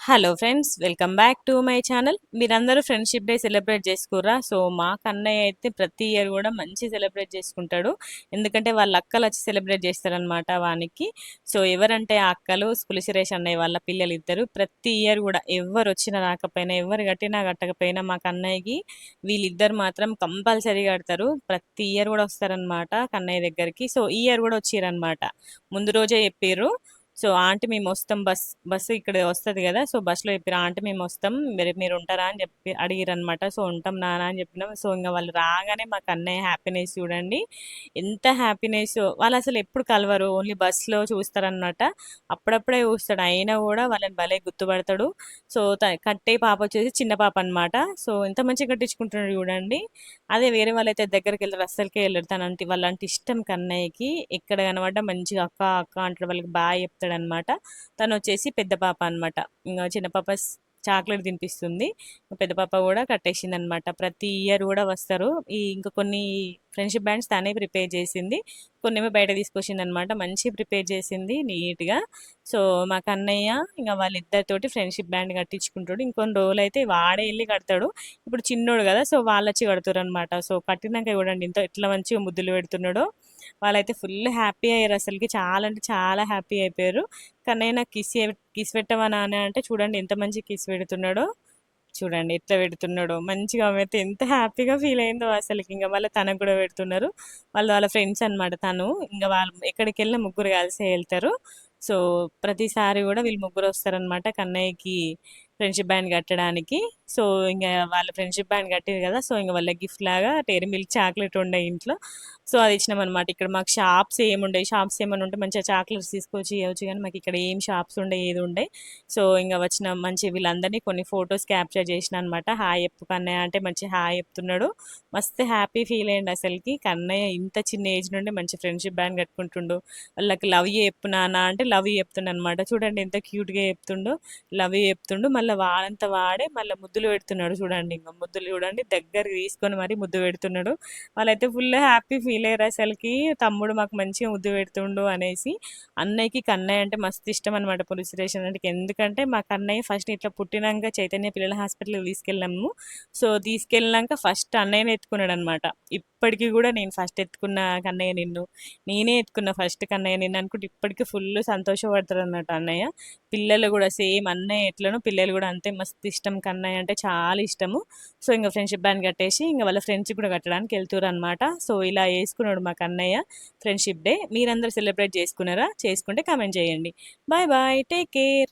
Hello friends, welcome back to my channel. మీరందరూ friendship day celebrate చేసుకుర్రా? So మా కన్నయ్య అయితే ప్రతి ఇయర్ కూడా మంచి సెలబ్రేట్ చేసుకుంటాడు. ఎందుకంటే వాళ్ళ అక్కలు వచ్చి సెలబ్రేట్ చేస్తారనమాట వానికి. సో ఎవరంటే ఆ అక్కలు సురేష్ అన్నయ్య వాళ్ళ పిల్లలు ఇద్దరు. ప్రతి ఇయర్ కూడా ఎవరు వచ్చినా రాకపోయినా, ఎవరు కట్టినా కట్టకపోయినా మా కన్నయ్యకి వీళ్ళిద్దరు మాత్రం కంపల్సరీ కడతారు. ప్రతి ఇయర్ కూడా వస్తారనమాట కన్నయ్య దగ్గరికి. సో ఈ ఇయర్ కూడా వచ్చిరనమాట. ముందు రోజే చెప్పారు. సో ఆంటీ మేము వస్తాం, బస్సు ఇక్కడ వస్తుంది కదా. సో బస్సులో చెప్పారు, ఆంటీ మేము వస్తాం, మీరు ఉంటారా అని చెప్పి అడిగిరనమాట. సో ఉంటాం నాన్న అని చెప్పినాం. సో ఇంకా వాళ్ళు రాగానే మాకు అన్నయ్య హ్యాపీనెస్ చూడండి, ఎంత హ్యాపీనెస్. వాళ్ళు అసలు ఎప్పుడు కలవరు, ఓన్లీ బస్సులో చూస్తారనమాట. అప్పుడప్పుడే చూస్తాడు, అయినా కూడా వాళ్ళని భలే గుర్తుపడతాడు. సో కట్టే పాప వచ్చేసి చిన్న పాప అనమాట. సో ఎంత మంచిగా కట్టించుకుంటున్నాడు చూడండి. అదే వేరే వాళ్ళైతే దగ్గరికి వెళ్ళరు, అస్సలకే వెళ్ళరు. తనంటే వాళ్ళంటే ఇష్టం కన్నయ్యకి. ఎక్కడ కనబడ్డా మంచిగా అక్క అక్క అంటాడు, వాళ్ళకి బాగా చెప్తాడనమాట. తను వచ్చేసి పెద్ద పాప అనమాట. ఇంకా చిన్న పాప చాక్లెట్ తినిపిస్తుంది. పెద్ద పాప కూడా కట్టేసింది అనమాట. ప్రతి ఇయర్ కూడా వస్తారు. ఇంకా కొన్ని ఫ్రెండ్షిప్ బ్యాండ్స్ తనే ప్రిపేర్ చేసింది, కొన్ని ఏమో బయట తీసుకొచ్చింది అనమాట. మంచి ప్రిపేర్ చేసింది నీట్గా. సో మా కన్నయ్య ఇంకా వాళ్ళిద్దరితోటి ఫ్రెండ్షిప్ బ్యాండ్ కట్టించుకుంటాడు. ఇంకొన్ని రోజులు అయితే వాడే వెళ్ళి కడతాడు. ఇప్పుడు చిన్నోడు కదా, సో వాళ్ళు వచ్చి కడతారు అనమాట. సో కట్టినాక చూడండి ఇంత ఎట్లా మంచిగా ముద్దులు పెడుతున్నాడో. వాళ్ళైతే ఫుల్ హ్యాపీ అయ్యారు, అసలుకి చాలా అంటే చాలా హ్యాపీ అయిపోయారు. కన్నయ్య నాకు కిస్ పెట్టవా నాన్న అంటే చూడండి ఎంత మంచి కిస్ పెడుతున్నాడో. చూడండి ఎట్లా పెడుతున్నాడో మంచిగా. ఆమె అయితే ఎంత హ్యాపీగా ఫీల్ అయిందో అసలుకి. ఇంకా మళ్ళీ తనకు కూడా పెడుతున్నారు. వాళ్ళ ఫ్రెండ్స్ అనమాట. తను ఇంకా వాళ్ళు ఎక్కడికి వెళ్ళినా ముగ్గురు కలిసే వెళ్తారు. సో ప్రతిసారి కూడా వీళ్ళు ముగ్గురు వస్తారనమాట కన్నయ్యకి ఫ్రెండ్షిప్ బ్యాండ్ కట్టడానికి. సో ఇంకా వాళ్ళ ఫ్రెండ్షిప్ బ్యాండ్ కట్టారు కదా. సో ఇంకా వాళ్ళ గిఫ్ట్ లాగా డైరీ మిల్క్ చాక్లెట్ ఉండే ఇంట్లో. సో అది ఇచ్చినాం అనమాట. ఇక్కడ మాకు షాప్స్ ఏముండే, షాప్స్ ఏమైనా ఉంటే మంచిగా చాక్లెట్స్ తీసుకొచ్చి ఇవ్వచ్చు, కానీ మాకు ఇక్కడ ఏం షాప్స్ ఉండే ఏది ఉండే. సో ఇంకా వచ్చిన మంచి వీళ్ళందరినీ కొన్ని ఫొటోస్ క్యాప్చర్ చేసిన అనమాట. హాయ్ చెప్పు కన్నయ్య అంటే మంచి హాయ్ చెప్తున్నాడు. మస్తు హ్యాపీ ఫీల్ అయ్యండి అసలుకి. కన్నయ్య ఇంత చిన్న ఏజ్ నుండి మంచి ఫ్రెండ్షిప్ బ్యాండ్ కట్టుకుంటుండు. వాళ్ళకి లవ్ యూ చెప్పు నాన్న అంటే లవ్ యూ చెప్తుండ అనమాట. చూడండి ఎంత క్యూట్గా చెప్తుండో. లవ్ యూ చెప్తుండు, మళ్ళీ వాడంత వాడే మళ్ళీ ముద్దులు పెడుతున్నాడు చూడండి. ఇంకా ముద్దులు చూడండి దగ్గరికి తీసుకొని మరి ముద్దు పెడుతున్నాడు. వాళ్ళైతే ఫుల్ హ్యాపీ ఫీల్ అయ్యారు అసలుకి. తమ్ముడు మాకు మంచిగా ముద్దు పెడుతుండు అనేసి. అన్నయ్యకి కన్నయ్య అంటే మస్తు ఇష్టం అనమాట, సురేష్ అంటే. ఎందుకంటే మా కన్నయ్య ఫస్ట్ ఇట్లా పుట్టినాక చైతన్య పిల్లల హాస్పిటల్కి తీసుకెళ్ళాము. సో తీసుకెళ్ళినాక ఫస్ట్ అన్నయ్యనే ఎత్తుకున్నాడు అనమాట. ఇప్పటికీ కూడా నేను ఫస్ట్ ఎత్తుకున్న కన్నయ్య నిన్ను, నేనే ఎత్తుకున్న ఫస్ట్ కన్నయ్య నిన్ను అనుకుంటే ఇప్పటికీ ఫుల్ సంతోషపడతారు అన్నట్టు అన్నయ్య. పిల్లలు కూడా సేమ్ అన్నయ్య ఎట్లనో పిల్లలు కూడా అంతే మస్తు ఇష్టం, కన్నయ్య అంటే చాలా ఇష్టము. సో ఇంకా ఫ్రెండ్షిప్ బ్యాండ్ కట్టేసి ఇంకా వాళ్ళ ఫ్రెండ్స్ కూడా కట్టడానికి వెళ్తున్నారు అనమాట. సో ఇలా వేసుకున్నాడు మా కన్నయ్య ఫ్రెండ్షిప్ డే. మీరందరూ సెలబ్రేట్ చేసుకున్నారా? చేసుకుంటే కామెంట్ చేయండి. Bye bye, take care.